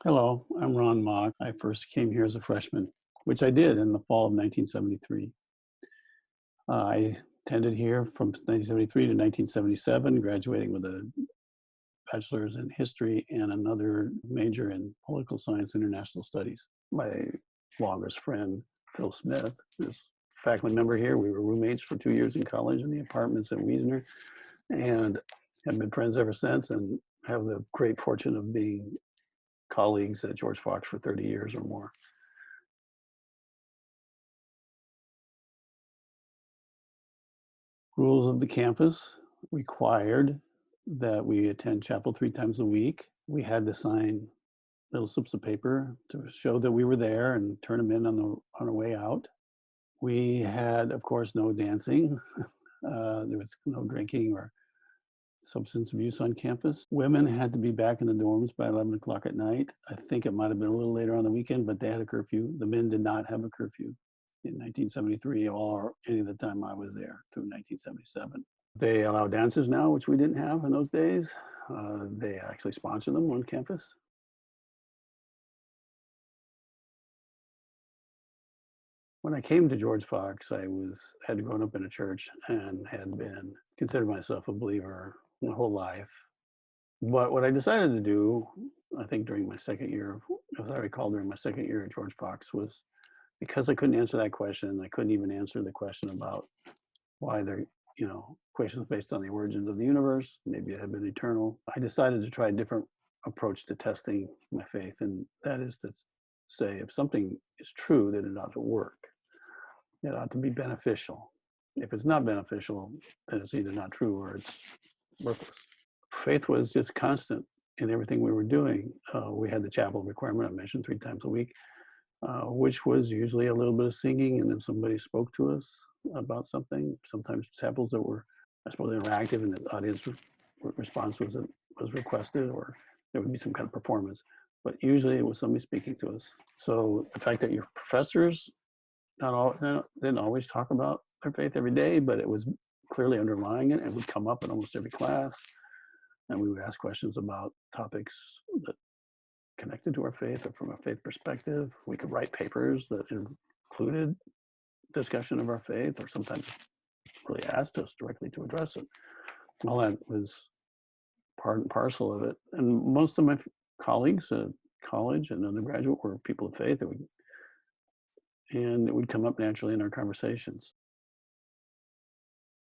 Hello, I'm Ron Mock. I first came here as a freshman, which I did in the fall of 1973. I attended here from 1973 to 1977, graduating with a bachelor's in history and another major in political science and international studies. My longest friend, Phil Smith, is a faculty member here. We were roommates for 2 years in college in the apartments at Wiesner and have been friends ever since, and have the great fortune of being colleagues at George Fox for 30 years or more. Rules of the campus required that we attend chapel 3 times a week. We had to sign little slips of paper to show that we were there and turn them in on our way out. We had, of course, no dancing. There was no drinking or substance abuse on campus. Women had to be back in the dorms by 11 o'clock at night. I think it might have been a little later on the weekend, but they had a curfew. The men did not have a curfew in 1973 or any of the time I was there through 1977. They allow dances now, which we didn't have in those days. They actually sponsor them on campus. When I came to George Fox, had grown up in a church and had been considered myself a believer my whole life. But what I decided to do, I think during my second year, as I recall, during my second year at George Fox, was because I couldn't answer that question. I couldn't even answer the question about why they're, questions based on the origins of the universe. Maybe it had been eternal. I decided to try a different approach to testing my faith, and that is to say if something is true, then it ought to work. It ought to be beneficial. If it's not beneficial, then it's either not true or it's worthless. Faith was just constant in everything we were doing. We had the chapel requirement I mentioned 3 times a week, which was usually a little bit of singing, and then somebody spoke to us about something. Sometimes chapels that were, I suppose, interactive, and the audience response was requested, or there would be some kind of performance. But usually it was somebody speaking to us. So the fact that your professors didn't always talk about their faith every day, but it was clearly underlying it and would come up in almost every class. And we would ask questions about topics that connected to our faith or from a faith perspective. We could write papers that included discussion of our faith, or sometimes really asked us directly to address it. All that was part and parcel of it. And most of my colleagues at college and undergraduate were people of faith, and it would come up naturally in our conversations.